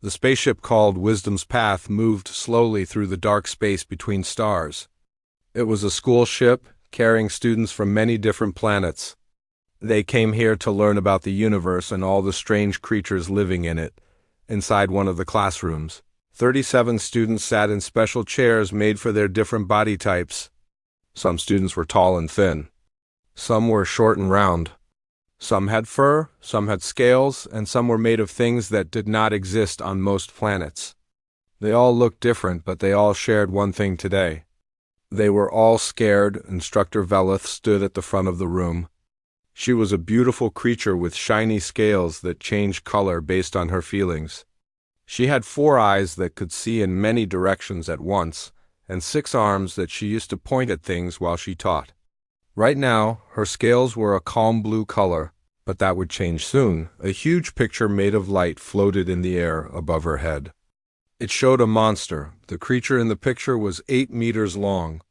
The spaceship called Wisdom's Path moved slowly through the dark space between stars. It was a school ship carrying students from many different planets. They came here to learn about the universe and all the strange creatures living in it. Inside one of the classrooms, 37 students sat in special chairs made for their different body types. Some students were tall and thin. Some were short and round. Some had fur, some had scales, and some were made of things that did not exist on most planets. They all looked different, but they all shared one thing today. They were all scared. Instructor Velith stood at the front of the room. She was a beautiful creature with shiny scales that changed color based on her feelings. She had 4 eyes that could see in many directions at once, and 6 arms that she used to point at things while she taught. Right now, her scales were a calm blue color, but that would change soon. A huge picture made of light floated in the air above her head. It showed a monster. The creature in the picture was 8 meters long.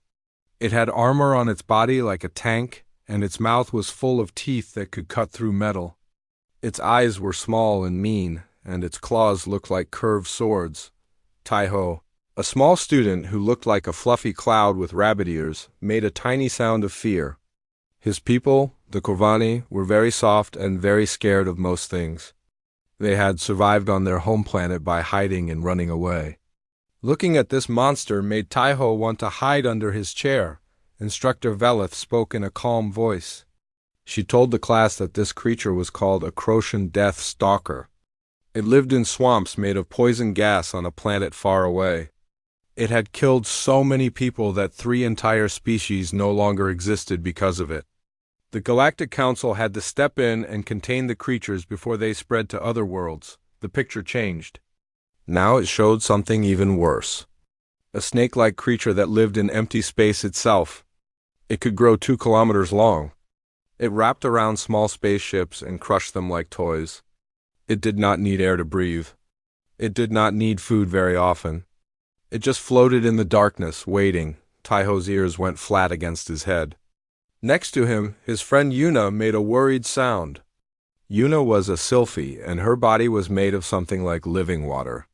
It had armor on its body like a tank, and its mouth was full of teeth that could cut through metal. Its eyes were small and mean, and its claws looked like curved swords. Taiho, a small student who looked like a fluffy cloud with rabbit ears, made a tiny sound of fear. His people, the Corvani, were very soft and very scared of most things. They had survived on their home planet by hiding and running away. Looking at this monster made Taiho want to hide under his chair. Instructor Velith spoke in a calm voice. She told the class that this creature was called a Croatian death stalker. It lived in swamps made of poison gas on a planet far away. It had killed so many people that 3 entire species no longer existed because of it. The Galactic Council had to step in and contain the creatures before they spread to other worlds. The picture changed. Now it showed something even worse. A snake-like creature that lived in empty space itself. It could grow 2 kilometers long. It wrapped around small spaceships and crushed them like toys. It did not need air to breathe. It did not need food very often. It just floated in the darkness, waiting. Taiho's ears went flat against his head. Next to him, his friend Yuna made a worried sound. Yuna was a sylphie, and her body was made of something like living water.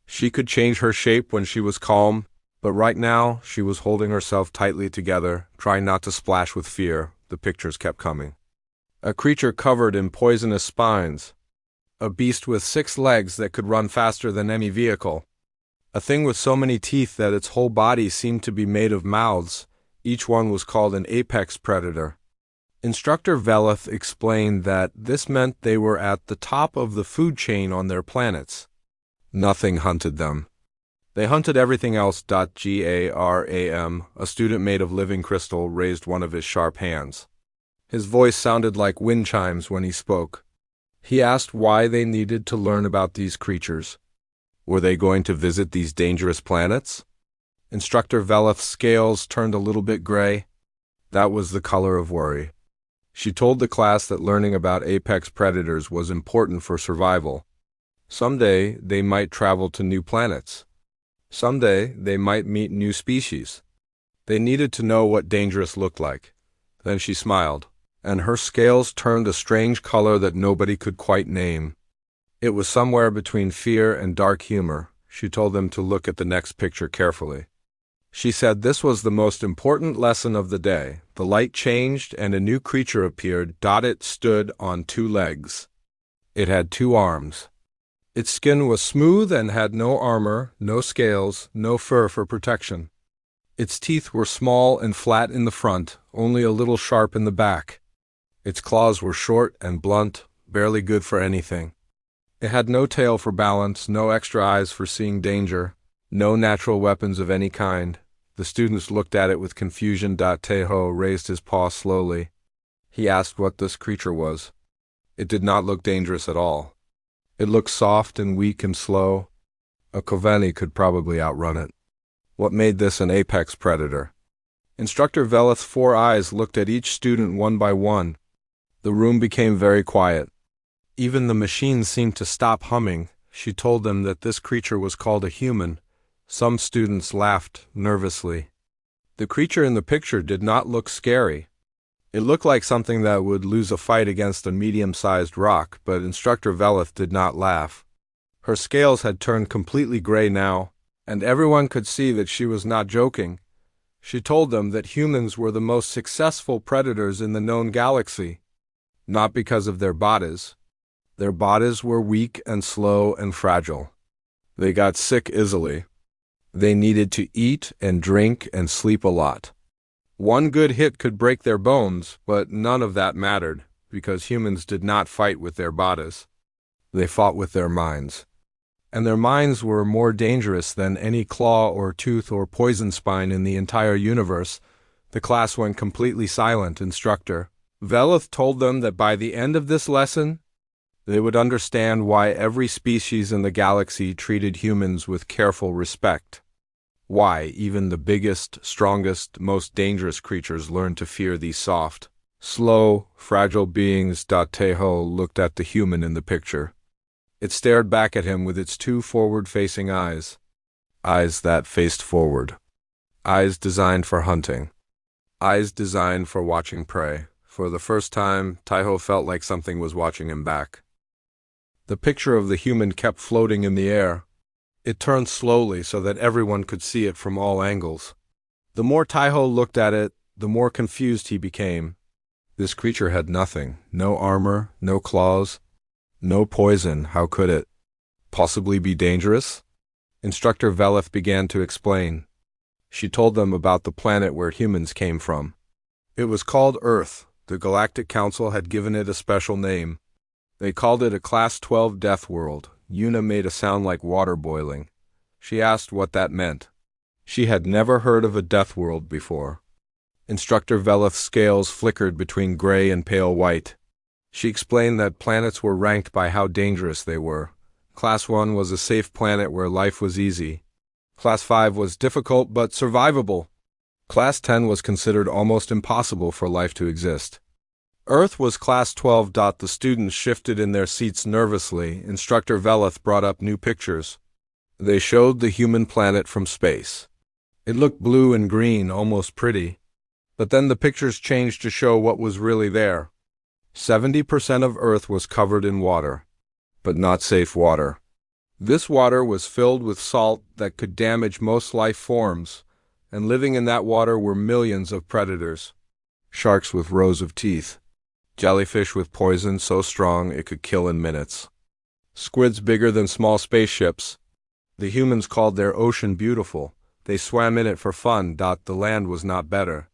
She could change her shape when she was calm, but right now she was holding herself tightly together, trying not to splash with fear. The pictures kept coming. A creature covered in poisonous spines. A beast with 6 legs that could run faster than any vehicle. A thing with so many teeth that its whole body seemed to be made of mouths. Each one was called an apex predator. Instructor Velith explained that this meant they were at the top of the food chain on their planets. Nothing hunted them. They hunted everything else. Garam, a student made of living crystal, raised one of his sharp hands. His voice sounded like wind chimes when he spoke. He asked why they needed to learn about these creatures. Were they going to visit these dangerous planets? Instructor Velith's scales turned a little bit gray. That was the color of worry. She told the class that learning about apex predators was important for survival. Someday they might travel to new planets. Someday they might meet new species. They needed to know what dangerous looked like. Then she smiled, and her scales turned a strange color that nobody could quite name. It was somewhere between fear and dark humor. She told them to look at the next picture carefully. She said this was the most important lesson of the day. The light changed and a new creature appeared. It stood on 2 legs. It had 2 arms. Its skin was smooth and had no armor, no scales, no fur for protection. Its teeth were small and flat in the front, only a little sharp in the back. Its claws were short and blunt, barely good for anything. It had no tail for balance, no extra eyes for seeing danger, no natural weapons of any kind. The students looked at it with confusion. Teho raised his paw slowly. He asked what this creature was. It did not look dangerous at all. It looked soft and weak and slow. A Koveni could probably outrun it. What made this an apex predator? Instructor Velith's 4 eyes looked at each student one by one. The room became very quiet. Even the machines seemed to stop humming. She told them that this creature was called a human. Some students laughed nervously. The creature in the picture did not look scary. It looked like something that would lose a fight against a medium-sized rock, but Instructor Velith did not laugh. Her scales had turned completely gray now, and everyone could see that she was not joking. She told them that humans were the most successful predators in the known galaxy, not because of their bodies. Their bodies were weak and slow and fragile. They got sick easily. They needed to eat and drink and sleep a lot. One good hit could break their bones, but none of that mattered, because humans did not fight with their bodies. They fought with their minds. And their minds were more dangerous than any claw or tooth or poison spine in the entire universe. The class went completely silent. Instructor Velith told them that by the end of this lesson, they would understand why every species in the galaxy treated humans with careful respect. Why even the biggest, strongest, most dangerous creatures learned to fear these soft, slow, fragile beings. Tejo looked at the human in the picture. It stared back at him with its two forward-facing eyes. Eyes that faced forward. Eyes designed for hunting. Eyes designed for watching prey. For the first time, Tejo felt like something was watching him back. The picture of the human kept floating in the air. It turned slowly so that everyone could see it from all angles. The more Tejo looked at it, the more confused he became. This creature had nothing. No armor, no claws. No poison. How could it possibly be dangerous? Instructor Velith began to explain. She told them about the planet where humans came from. It was called Earth. The Galactic Council had given it a special name. They called it a Class 12 death world. Yuna made a sound like water boiling. She asked what that meant. She had never heard of a death world before. Instructor Velith's scales flickered between gray and pale white. She explained that planets were ranked by how dangerous they were. Class 1 was a safe planet where life was easy. Class 5 was difficult but survivable. Class 10 was considered almost impossible for life to exist. Earth was Class 12. The students shifted in their seats nervously. Instructor Velith brought up new pictures. They showed the human planet from space. It looked blue and green, almost pretty. But then the pictures changed to show what was really there. 70% of Earth was covered in water, but not safe water. This water was filled with salt that could damage most life forms, and living in that water were millions of predators. Sharks with rows of teeth. Jellyfish with poison so strong it could kill in minutes. Squids bigger than small spaceships. The humans called their ocean beautiful. They swam in it for fun. The land was not better.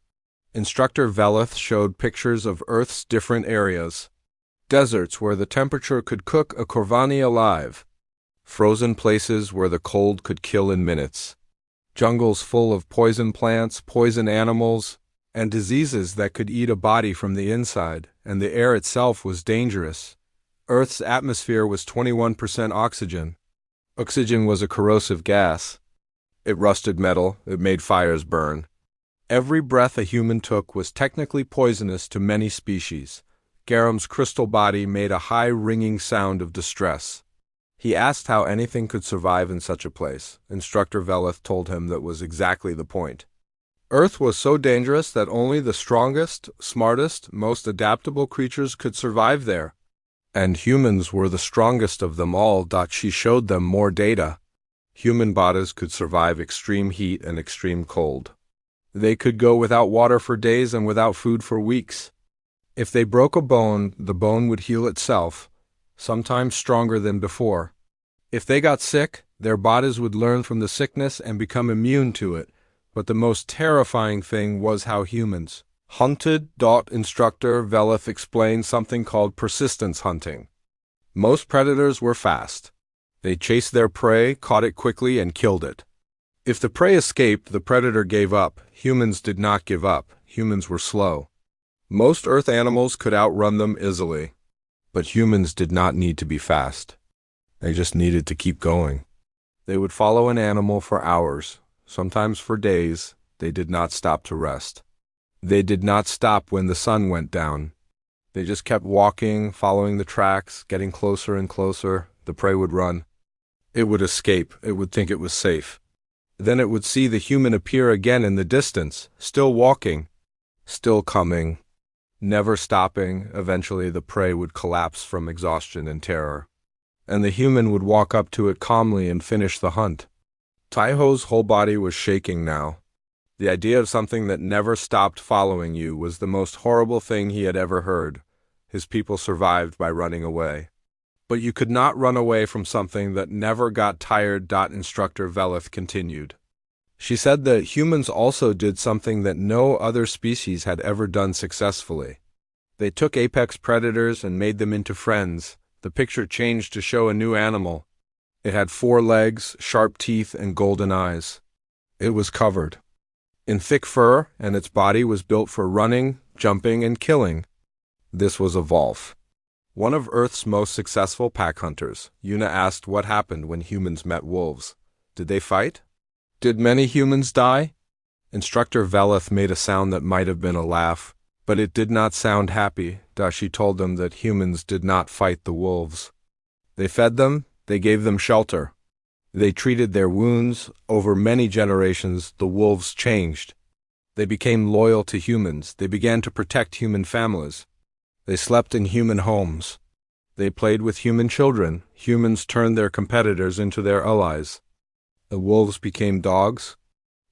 Instructor Velith showed pictures of Earth's different areas. Deserts where the temperature could cook a Corvani alive. Frozen places where the cold could kill in minutes. Jungles full of poison plants, poison animals, and diseases that could eat a body from the inside, and the air itself was dangerous. Earth's atmosphere was 21% oxygen. Oxygen was a corrosive gas. It rusted metal, it made fires burn. Every breath a human took was technically poisonous to many species. Garam's crystal body made a high ringing sound of distress. He asked how anything could survive in such a place. Instructor Velith told him that was exactly the point. Earth was so dangerous that only the strongest, smartest, most adaptable creatures could survive there. And humans were the strongest of them all. She showed them more data. Human bodies could survive extreme heat and extreme cold. They could go without water for days and without food for weeks. If they broke a bone, the bone would heal itself, sometimes stronger than before. If they got sick, their bodies would learn from the sickness and become immune to it. But the most terrifying thing was how humans hunted. Instructor Velith explained something called persistence hunting. Most predators were fast. They chased their prey, caught it quickly, and killed it. If the prey escaped, the predator gave up. Humans did not give up. Humans were slow. Most Earth animals could outrun them easily. But humans did not need to be fast. They just needed to keep going. They would follow an animal for hours, sometimes for days. They did not stop to rest. They did not stop when the sun went down. They just kept walking, following the tracks, getting closer and closer. The prey would run. It would escape. It would think it was safe. Then it would see the human appear again in the distance, still walking, still coming, never stopping. Eventually the prey would collapse from exhaustion and terror. and the human would walk up to it calmly and finish the hunt. Taiho's whole body was shaking now. The idea of something that never stopped following you was the most horrible thing he had ever heard. His people survived by running away. But you could not run away from something that never got tired. Instructor Velith continued. She said that humans also did something that no other species had ever done successfully. They took apex predators and made them into friends. The picture changed to show a new animal. It had 4 legs, sharp teeth, and golden eyes. It was covered in thick fur, and its body was built for running, jumping, and killing. This was a wolf. One of Earth's most successful pack hunters. Yuna asked what happened when humans met wolves. Did they fight? Did many humans die? Instructor Velith made a sound that might have been a laugh, but it did not sound happy. She told them that humans did not fight the wolves. They fed them, they gave them shelter. They treated their wounds. Over many generations, the wolves changed. They became loyal to humans. They began to protect human families. They slept in human homes. They played with human children. Humans turned their competitors into their allies. The wolves became dogs,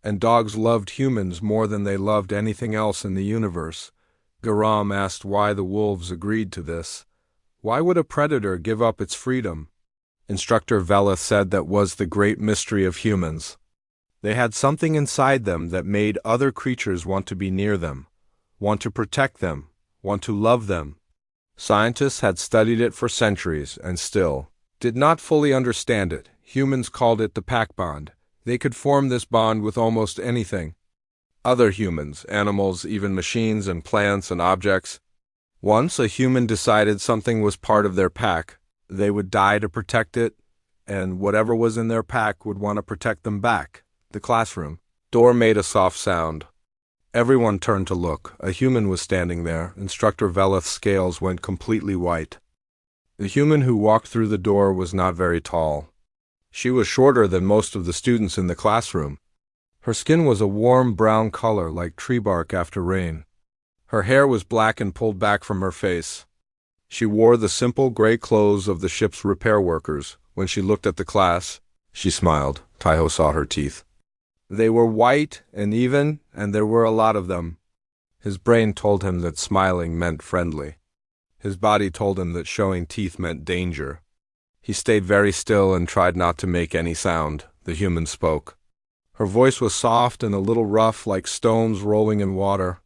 and dogs loved humans more than they loved anything else in the universe. Garam asked why the wolves agreed to this. Why would a predator give up its freedom? Instructor Velith said that was the great mystery of humans. They had something inside them that made other creatures want to be near them, want to protect them, want to love them. Scientists had studied it for centuries and still did not fully understand it. Humans called it the pack bond. They could form this bond with almost anything. Other humans, animals, even machines and plants and objects. Once a human decided something was part of their pack, they would die to protect it, and whatever was in their pack would want to protect them back. The classroom door made a soft sound. Everyone turned to look. A human was standing there. Instructor Velith's scales went completely white. The human who walked through the door was not very tall. She was shorter than most of the students in the classroom. Her skin was a warm brown color like tree bark after rain. Her hair was black and pulled back from her face. She wore the simple gray clothes of the ship's repair workers. When she looked at the class, she smiled. Taiho saw her teeth. They were white and even, and there were a lot of them. His brain told him that smiling meant friendly. His body told him that showing teeth meant danger. He stayed very still and tried not to make any sound. The human spoke. Her voice was soft and a little rough, like stones rolling in water.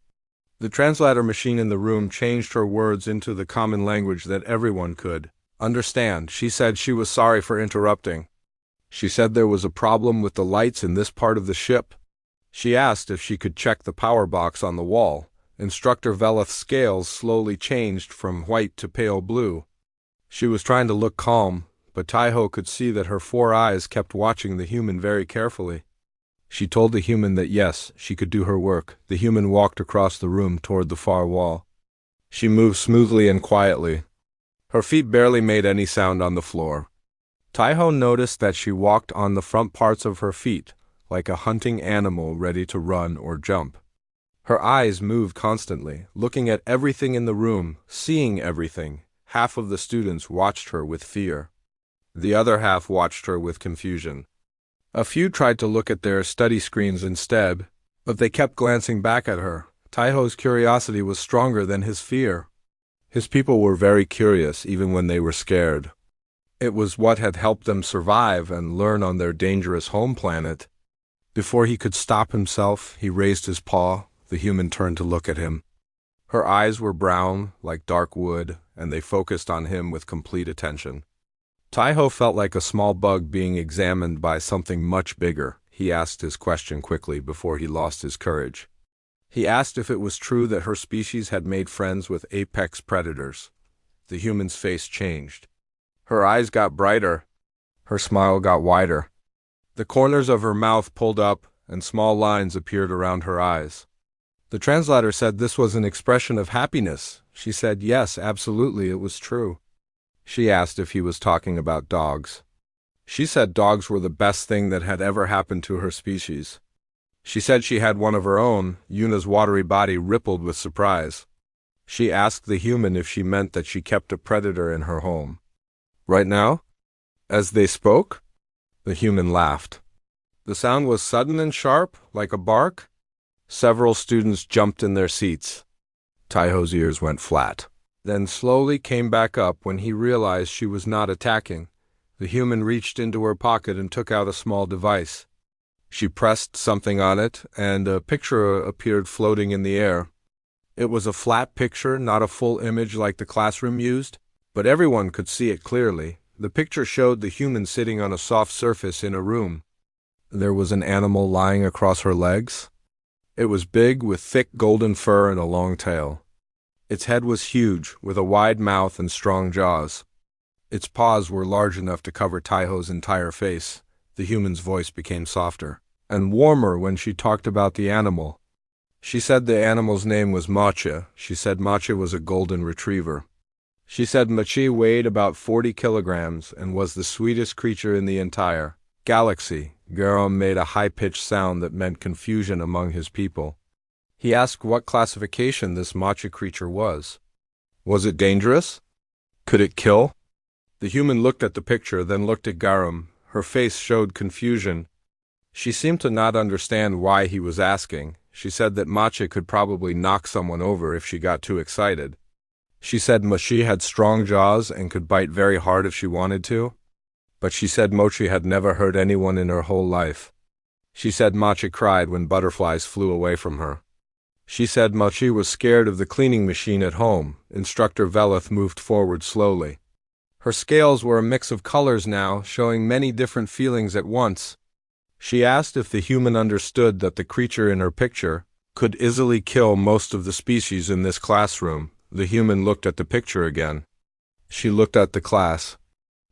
The translator machine in the room changed her words into the common language that everyone could understand. She said she was sorry for interrupting. She said there was a problem with the lights in this part of the ship. She asked if she could check the power box on the wall. Instructor Velith's scales slowly changed from white to pale blue. She was trying to look calm, but Taiho could see that her 4 eyes kept watching the human very carefully. She told the human that yes, she could do her work. The human walked across the room toward the far wall. She moved smoothly and quietly. Her feet barely made any sound on the floor. Taiho noticed that she walked on the front parts of her feet, like a hunting animal ready to run or jump. Her eyes moved constantly, looking at everything in the room, seeing everything. Half of the students watched her with fear. The other half watched her with confusion. A few tried to look at their study screens instead, but they kept glancing back at her. Taiho's curiosity was stronger than his fear. His people were very curious even when they were scared. It was what had helped them survive and learn on their dangerous home planet. Before he could stop himself, he raised his paw. The human turned to look at him. Her eyes were brown, like dark wood, and they focused on him with complete attention. Taiho felt like a small bug being examined by something much bigger. He asked his question quickly before he lost his courage. He asked if it was true that her species had made friends with apex predators. The human's face changed. Her eyes got brighter. Her smile got wider. The corners of her mouth pulled up, and small lines appeared around her eyes. The translator said this was an expression of happiness. She said yes, absolutely, it was true. She asked if he was talking about dogs. She said dogs were the best thing that had ever happened to her species. She said she had one of her own. Yuna's watery body rippled with surprise. She asked the human if she meant that she kept a predator in her home. Right now? As they spoke, the human laughed. The sound was sudden and sharp, like a bark. Several students jumped in their seats. Taiho's ears went flat, then slowly came back up when he realized she was not attacking. The human reached into her pocket and took out a small device. She pressed something on it, and a picture appeared floating in the air. It was a flat picture, not a full image like the classroom used, but everyone could see it clearly. The picture showed the human sitting on a soft surface in a room. There was an animal lying across her legs. It was big, with thick golden fur and a long tail. Its head was huge, with a wide mouth and strong jaws. Its paws were large enough to cover Taiho's entire face. The human's voice became softer and warmer when she talked about the animal. She said the animal's name was Machi. She said Machi was a golden retriever. She said Machi weighed about 40 kilograms and was the sweetest creature in the entire galaxy. Garam made a high-pitched sound that meant confusion among his people. He asked what classification this Machi creature was. Was it dangerous? Could it kill? The human looked at the picture, then looked at Garam. Her face showed confusion. She seemed to not understand why he was asking. She said that Machi could probably knock someone over if she got too excited. She said Machi had strong jaws and could bite very hard if she wanted to. But she said Machi had never hurt anyone in her whole life. She said Machi cried when butterflies flew away from her. She said Machi was scared of the cleaning machine at home. Instructor Velith moved forward slowly. Her scales were a mix of colors now, showing many different feelings at once. She asked if the human understood that the creature in her picture could easily kill most of the species in this classroom. The human looked at the picture again. She looked at the class.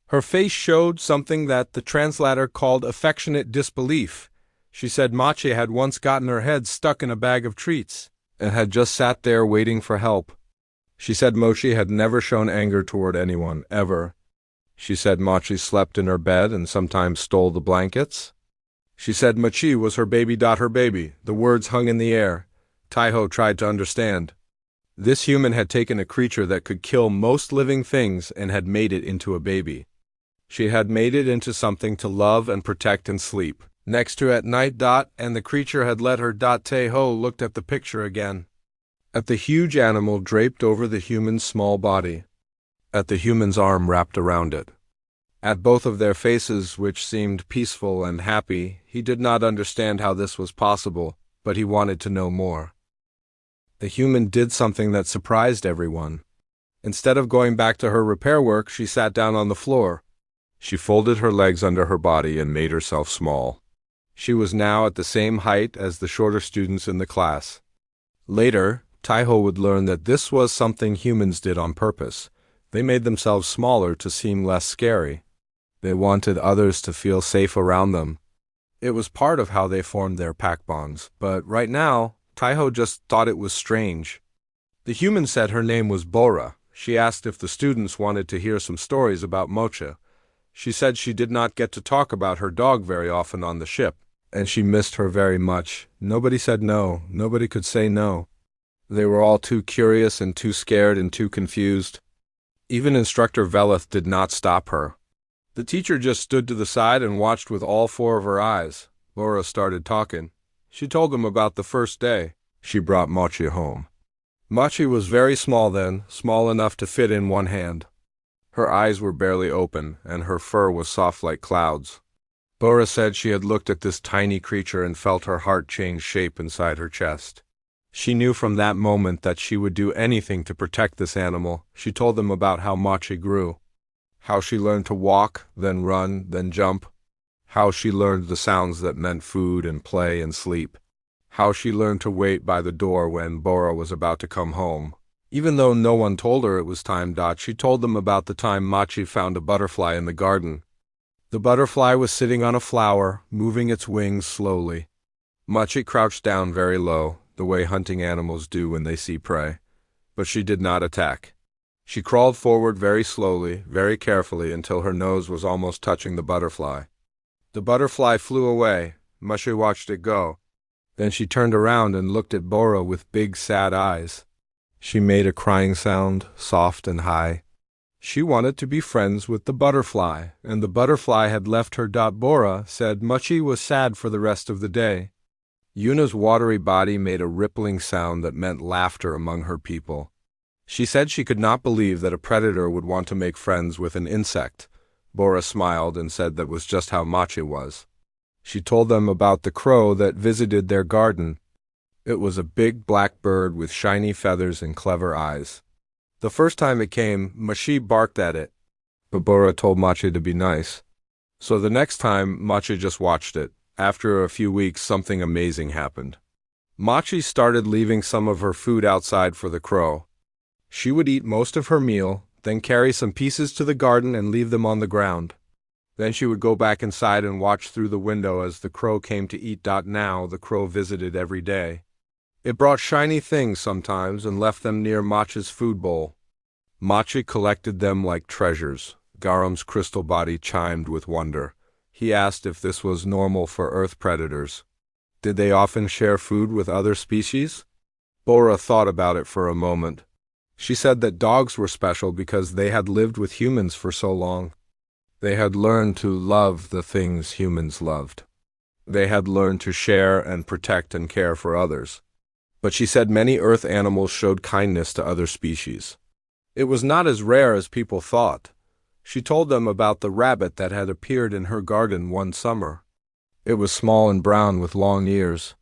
Her face showed something that the translator called affectionate disbelief. She said Machi had once gotten her head stuck in a bag of treats and had just sat there waiting for help. She said Machi had never shown anger toward anyone, ever. She said Machi slept in her bed and sometimes stole the blankets. She said Machi was her baby. Her baby. The words hung in the air. Taiho tried to understand. This human had taken a creature that could kill most living things and had made it into a baby. She had made it into something to love and protect and sleep next to at night. And the creature had let her. Taiho looked at the picture again. At the huge animal draped over the human's small body. At the human's arm wrapped around it. At both of their faces, which seemed peaceful and happy. He did not understand how this was possible, but he wanted to know more. The human did something that surprised everyone. Instead of going back to her repair work, she sat down on the floor. She folded her legs under her body and made herself small. She was now at the same height as the shorter students in the class. Later, Taiho would learn that this was something humans did on purpose. They made themselves smaller to seem less scary. They wanted others to feel safe around them. It was part of how they formed their pack bonds, but right now, Taiho just thought it was strange. The human said her name was Bora. She asked if the students wanted to hear some stories about Mocha. She said she did not get to talk about her dog very often on the ship, and she missed her very much. Nobody said no. Nobody could say no. They were all too curious and too scared and too confused. Even Instructor Velith did not stop her. The teacher just stood to the side and watched with all four of her eyes. Bora started talking. She told them about the first day she brought Machi home. Machi was very small then, small enough to fit in one hand. Her eyes were barely open, and her fur was soft like clouds. Bora said she had looked at this tiny creature and felt her heart change shape inside her chest. She knew from that moment that she would do anything to protect this animal. She told them about how Machi grew, how she learned to walk, then run, then jump, how she learned the sounds that meant food and play and sleep, how she learned to wait by the door when Bora was about to come home. Even though no one told her it was time. She told them about the time Machi found a butterfly in the garden. The butterfly was sitting on a flower, moving its wings slowly. Machi crouched down very low, the way hunting animals do when they see prey, but she did not attack. She crawled forward very slowly, very carefully, until her nose was almost touching the butterfly. The butterfly flew away. Machi watched it go. Then she turned around and looked at Bora with big, sad eyes. She made a crying sound, soft and high. She wanted to be friends with the butterfly, and the butterfly had left her. Bora said Mochi was sad for the rest of the day. Yuna's watery body made a rippling sound that meant laughter among her people. She said she could not believe that a predator would want to make friends with an insect. Bora smiled and said that was just how Mochi was. She told them about the crow that visited their garden. It was a big black bird with shiny feathers and clever eyes. The first time it came, Mochi barked at it, but Bora told Mochi to be nice. So the next time, Mochi just watched it. After a few weeks, something amazing happened. Mochi started leaving some of her food outside for the crow. She would eat most of her meal, then carry some pieces to the garden and leave them on the ground. Then she would go back inside and watch through the window as the crow came to eat. Now the crow visited every day. It brought shiny things sometimes and left them near Mochi's food bowl. Mochi collected them like treasures. Garam's crystal body chimed with wonder. He asked if this was normal for Earth predators. Did they often share food with other species? Bora thought about it for a moment. She said that dogs were special because they had lived with humans for so long. They had learned to love the things humans loved. They had learned to share and protect and care for others. But she said many Earth animals showed kindness to other species. It was not as rare as people thought. She told them about the rabbit that had appeared in her garden one summer. It was small and brown with long ears.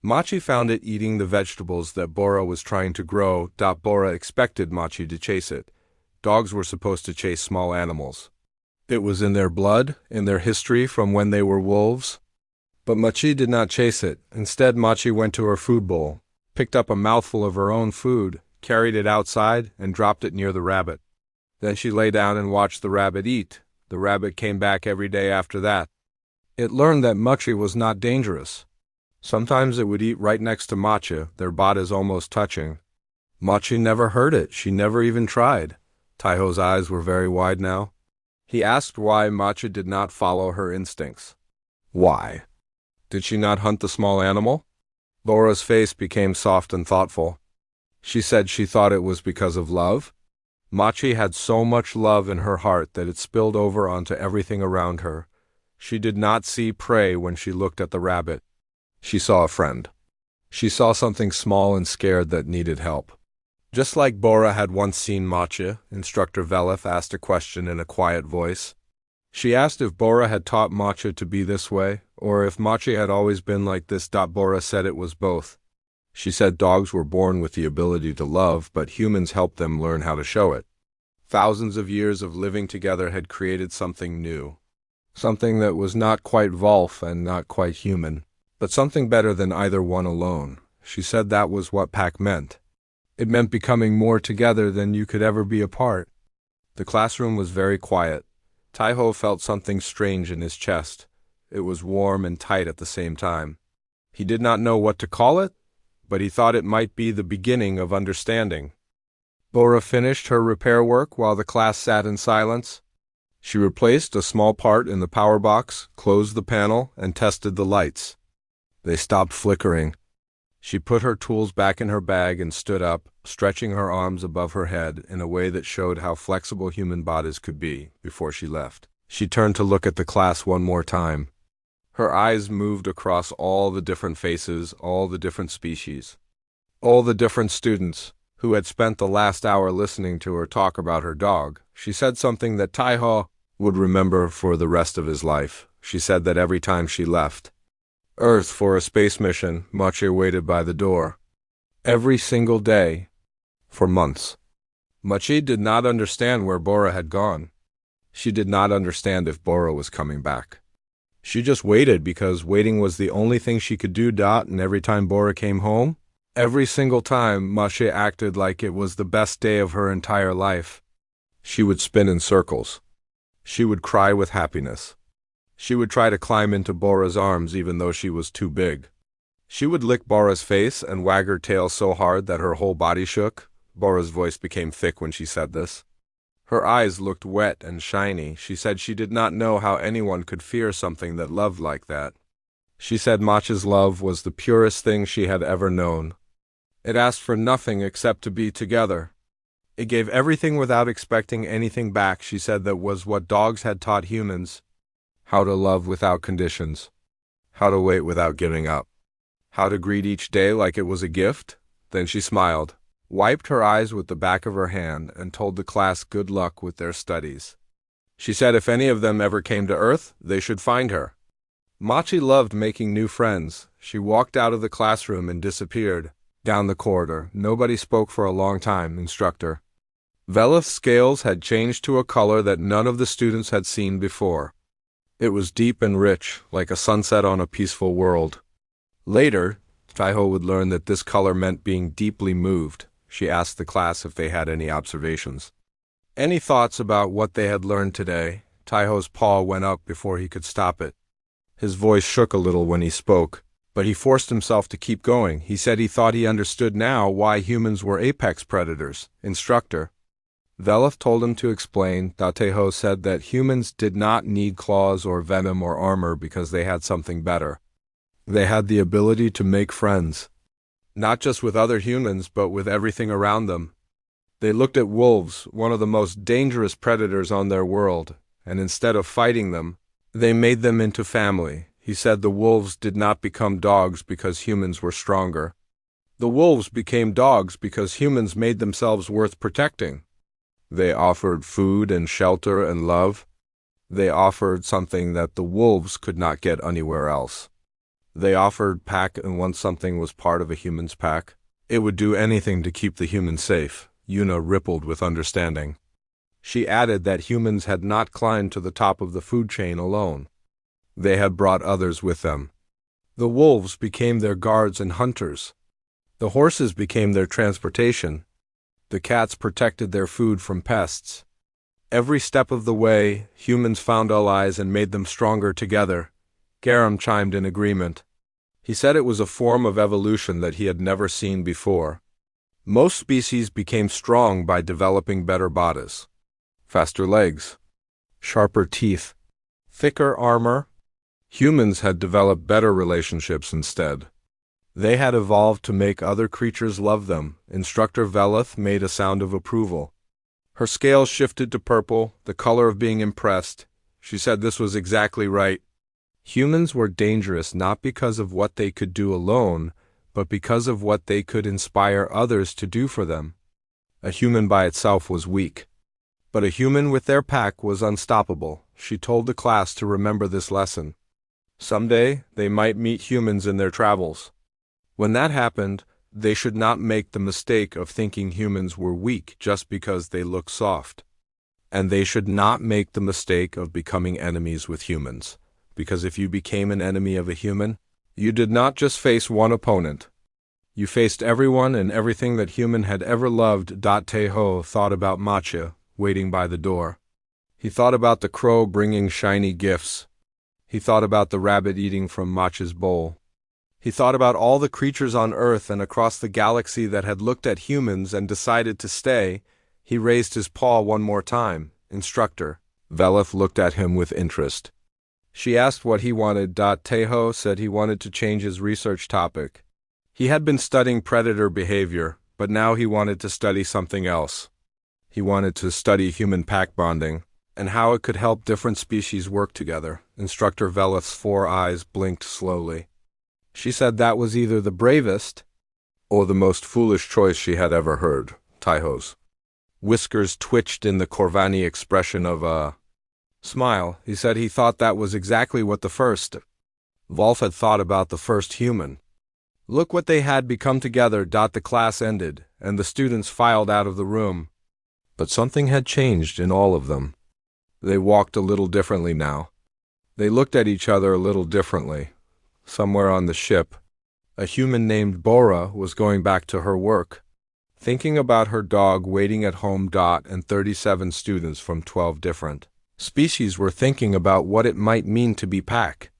Mochi found it eating the vegetables that Bora was trying to grow. Bora expected Mochi to chase it. Dogs were supposed to chase small animals. It was in their blood, in their history from when they were wolves. But Mochi did not chase it. Instead, Mochi went to her food bowl, picked up a mouthful of her own food, carried it outside, and dropped it near the rabbit. Then she lay down and watched the rabbit eat. The rabbit came back every day after that. It learned that Mochi was not dangerous. Sometimes it would eat right next to Mochi, their bodies almost touching. Mochi never heard it. She never even tried. Taiho's eyes were very wide now. He asked why Mochi did not follow her instincts. Why? Did she not hunt the small animal? Bora's face became soft and thoughtful. She said she thought it was because of love. Mochi had so much love in her heart that it spilled over onto everything around her. She did not see prey when she looked at the rabbit. She saw a friend. She saw something small and scared that needed help. Just like Bora had once seen Mochi, Instructor Veleth asked a question in a quiet voice. She asked if Bora had taught Mochi to be this way, or if Mochi had always been like this. Bora said it was both. She said dogs were born with the ability to love, but humans helped them learn how to show it. Thousands of years of living together had created something new. Something that was not quite Volf and not quite human, but something better than either one alone. She said that was what pack meant. It meant becoming more together than you could ever be apart. The classroom was very quiet. Taiho felt something strange in his chest. It was warm and tight at the same time. He did not know what to call it, but he thought it might be the beginning of understanding. Bora finished her repair work while the class sat in silence. She replaced a small part in the power box, closed the panel, and tested the lights. They stopped flickering. She put her tools back in her bag and stood up, stretching her arms above her head in a way that showed how flexible human bodies could be before she left. She turned to look at the class one more time. Her eyes moved across all the different faces, all the different species, all the different students who had spent the last hour listening to her talk about her dog. She said something that Taiho would remember for the rest of his life. She said that every time she left Earth for a space mission, Mochi waited by the door. Every single day, for months. Mochi did not understand where Bora had gone. She did not understand if Bora was coming back. She just waited because waiting was the only thing she could do. And every time Bora came home, every single time, Mochi acted like it was the best day of her entire life. She would spin in circles. She would cry with happiness. She would try to climb into Bora's arms even though she was too big. She would lick Bora's face and wag her tail so hard that her whole body shook. Bora's voice became thick when she said this. Her eyes looked wet and shiny. She said she did not know how anyone could fear something that loved like that. She said Mochi's love was the purest thing she had ever known. It asked for nothing except to be together. It gave everything without expecting anything back. She said that was what dogs had taught humans: how to love without conditions, how to wait without giving up, how to greet each day like it was a gift. Then she smiled, wiped her eyes with the back of her hand, and told the class good luck with their studies. She said if any of them ever came to Earth, they should find her. Machi loved making new friends. She walked out of the classroom and disappeared down the corridor. Nobody spoke for a long time. Instructor Veleth's scales had changed to a color that none of the students had seen before. It was deep and rich, like a sunset on a peaceful world. Later, Taiho would learn that this color meant being deeply moved. She asked the class if they had any observations. Any thoughts about what they had learned today? Taiho's paw went up before he could stop it. His voice shook a little when he spoke, but he forced himself to keep going. He said he thought he understood now why humans were apex predators. Instructor Veleth told him to explain. Taiho said that humans did not need claws or venom or armor because they had something better. They had the ability to make friends, not just with other humans, but with everything around them. They looked at wolves, one of the most dangerous predators on their world, and instead of fighting them, they made them into family. He said the wolves did not become dogs because humans were stronger. The wolves became dogs because humans made themselves worth protecting. They offered food and shelter and love. They offered something that the wolves could not get anywhere else. They offered pack, and once something was part of a human's pack, it would do anything to keep the human safe. Yuna rippled with understanding. She added that humans had not climbed to the top of the food chain alone. They had brought others with them. The wolves became their guards and hunters. The horses became their transportation. The cats protected their food from pests. Every step of the way, humans found allies and made them stronger together. Garam chimed in agreement. He said it was a form of evolution that he had never seen before. Most species became strong by developing better bodies, faster legs, sharper teeth, thicker armor. Humans had developed better relationships instead. They had evolved to make other creatures love them. Instructor Veleth made a sound of approval. Her scales shifted to purple, the color of being impressed. She said this was exactly right. Humans were dangerous not because of what they could do alone, but because of what they could inspire others to do for them. A human by itself was weak, but a human with their pack was unstoppable. She told the class to remember this lesson. Someday, they might meet humans in their travels. When that happened, they should not make the mistake of thinking humans were weak just because they look soft. And they should not make the mistake of becoming enemies with humans, because if you became an enemy of a human, you did not just face one opponent. You faced everyone and everything that human had ever loved. Taeho thought about Matcha, waiting by the door. He thought about the crow bringing shiny gifts. He thought about the rabbit eating from Matcha's bowl. He thought about all the creatures on Earth and across the galaxy that had looked at humans and decided to stay. He raised his paw one more time. Instructor Veleth looked at him with interest. She asked what he wanted. Taeho said he wanted to change his research topic. He had been studying predator behavior, but now he wanted to study something else. He wanted to study human pack bonding and how it could help different species work together. Instructor Veleth's 4 eyes blinked slowly. She said that was either the bravest or the most foolish choice she had ever heard. Taeho's whiskers twitched in the Corvani expression of a smile. He said he thought that was exactly what the first Wolf had thought about the first human. Look what they had become together. The class ended, and the students filed out of the room. But something had changed in all of them. They walked a little differently now. They looked at each other a little differently. Somewhere on the ship, a human named Bora was going back to her work, thinking about her dog waiting at home. And 37 students from 12 different species were thinking about what it might mean to be pack.